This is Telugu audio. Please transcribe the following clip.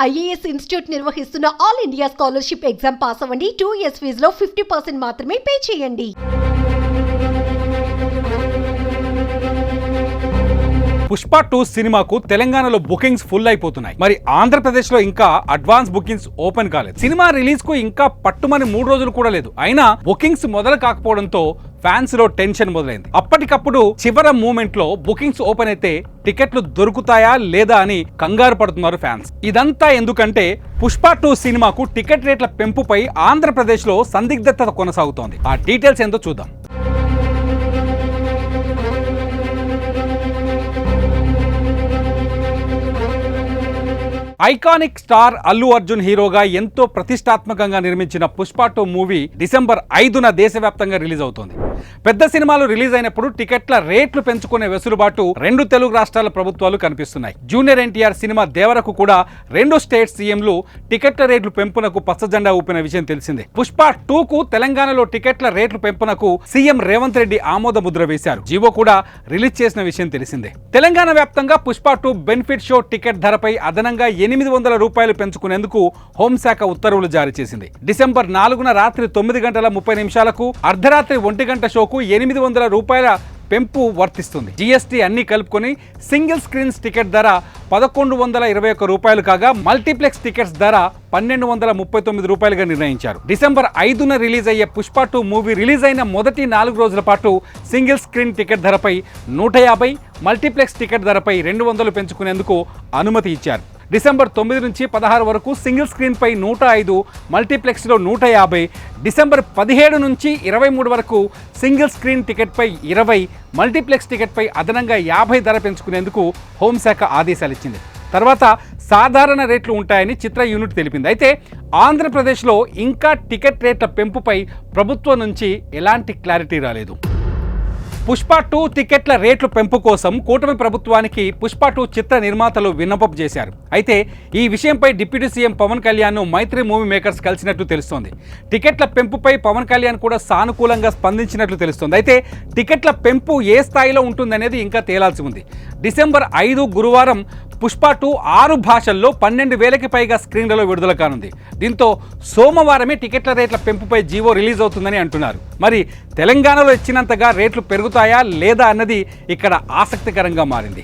ఐఏఎస్ ఇన్స్టిట్యూట్ నిర్వహిస్తున్న all India scholarship exam pass అవ్వండి. 2 years ఫీజులో 50% మాత్రమే పే చేయండి. పుష్ప 2 సినిమాకు తెలంగాణలో బుకింగ్స్ ఫుల్ అయిపోతున్నాయి. మరి ఆంధ్రప్రదేశ్ లో ఇంకా అడ్వాన్స్ బుకింగ్స్ ఓపెన్ కాలేదు. సినిమా రిలీజ్ కు ఇంకా పట్టుమని 3 రోజులు కూడా లేదు. అయినా బుకింగ్స్ మొదలు కాకపోవడంతో ఫ్యాన్స్ లో టెన్షన్ మొదలైంది. అప్పటికప్పుడు చివరి మూమెంట్ లో బుకింగ్స్ ఓపెన్ అయితే టికెట్లు దొరుకుతాయా లేదా అని కంగారు పడుతున్నారు ఫ్యాన్స్. ఇదంతా ఎందుకంటే పుష్ప 2 సినిమాకు టికెట్ రేట్ల పెంపుపై ఆంధ్రప్రదేశ్ లో సందిగ్ధత కొనసాగుతోంది. ఆ డీటెయిల్స్ ఏందో చూద్దాం. ఐకానిక్ స్టార్ అల్లు అర్జున్ హీరోగా ఎంతో ప్రతిష్టాత్మకంగా నిర్మించిన పుష్ప 2 మూవీ డిసెంబర్ 5న దేశవ్యాప్తంగా రిలీజ్ అవుతోంది. పెద్ద సినిమాలు రిలీజ్ అయినప్పుడు టికెట్ల రేట్లు పెంచుకునే వెసులుబాటు 2 తెలుగు రాష్ట్రాల ప్రభుత్వాలు కనిపిస్తున్నాయి. జూనియర్ ఎన్టీఆర్ సినిమా దేవరకు కూడా 2 స్టేట్ సీఎంలు టికెట్ల రేట్లు పెంపునకు పచ్చజెండా ఊపిన విషయం తెలిసిందే. పుష్ప 2కు తెలంగాణలో టికెట్ల రేట్లు పెంపునకు సీఎం రేవంత్ రెడ్డి ఆమోద ముద్ర వేశారు. జీవో కూడా రిలీజ్ చేసిన విషయం తెలిసిందే. తెలంగాణ వ్యాప్తంగా పుష్ప 2 బెనిఫిట్ షో టికెట్ ధరపై అదనంగా 800 రూపాయలు పెంచుకునేందుకు హోంశాఖ ఉత్తర్వులు జారీ చేసింది. డిసెంబర్ 4న రాత్రి 9:30 అర్ధరాత్రి 1 షోకు 800 రూపాయల పెంపు వర్తిస్తుంది. జీఎస్టీ అన్ని కలుపుకొని సింగిల్ స్క్రీన్స్ టికెట్ ధర 1121 రూపాయలు కాగా మల్టీప్లెక్స్ టికెట్స్ ధర 1239 రూపాయలుగా నిర్ణయించారు. డిసెంబర్ 5న రిలీజ్ అయ్యే పుష్ప 2 మూవీ రిలీజ్ అయిన మొదటి 4 రోజుల పాటు సింగిల్ స్క్రీన్ టికెట్ ధరపై 150, మల్టీప్లెక్స్ టికెట్ ధరపై 200 పెంచుకునేందుకు అనుమతి ఇచ్చారు. డిసెంబర్ 9 నుంచి 16 వరకు సింగిల్ స్క్రీన్ పై 105, మల్టీప్లెక్స్లో 150, డిసెంబర్ 17 నుంచి 23 వరకు సింగిల్ స్క్రీన్ టికెట్ పై 20, మల్టీప్లెక్స్ టికెట్ పై అదనంగా 50 ధర పెంచుకునేందుకు హోంశాఖ ఆదేశాలు ఇచ్చింది. తర్వాత సాధారణ రేట్లు ఉంటాయని చిత్ర యూనిట్ తెలిపింది. అయితే ఆంధ్రప్రదేశ్లో ఇంకా టికెట్ రేట్ల పెంపుపై ప్రభుత్వం నుంచి ఎలాంటి క్లారిటీ రాలేదు. పుష్ప 2 టికెట్ల రేట్లు పెంపు కోసం కూటమి ప్రభుత్వానికి పుష్ప 2 చిత్ర నిర్మాతలు విన్నపం చేశారు. అయితే ఈ విషయంపై డిప్యూటీ సీఎం పవన్ కళ్యాణ్ మైత్రి మూవీ మేకర్స్ కలిసినట్లు తెలుస్తోంది. టికెట్ల పెంపుపై పవన్ కళ్యాణ్ కూడా సానుకూలంగా స్పందించినట్లు తెలుస్తోంది. అయితే టికెట్ల పెంపు ఏ స్థాయిలో ఉంటుందనేది ఇంకా తేలాల్సి ఉంది. డిసెంబర్ 5 గురువారం పుష్ప 2 6 భాషల్లో 12,000కి పైగా స్క్రీన్లలో విడుదల కానుంది. దీంతో సోమవారమే టికెట్ల రేట్ల పెంపుపై జీవో రిలీజ్ అవుతుందని అంటున్నారు. మరి తెలంగాణలో ఇచ్చినంతగా రేట్లు పెరుగుతాయా లేదా అన్నది ఇక్కడ ఆసక్తికరంగా మారింది.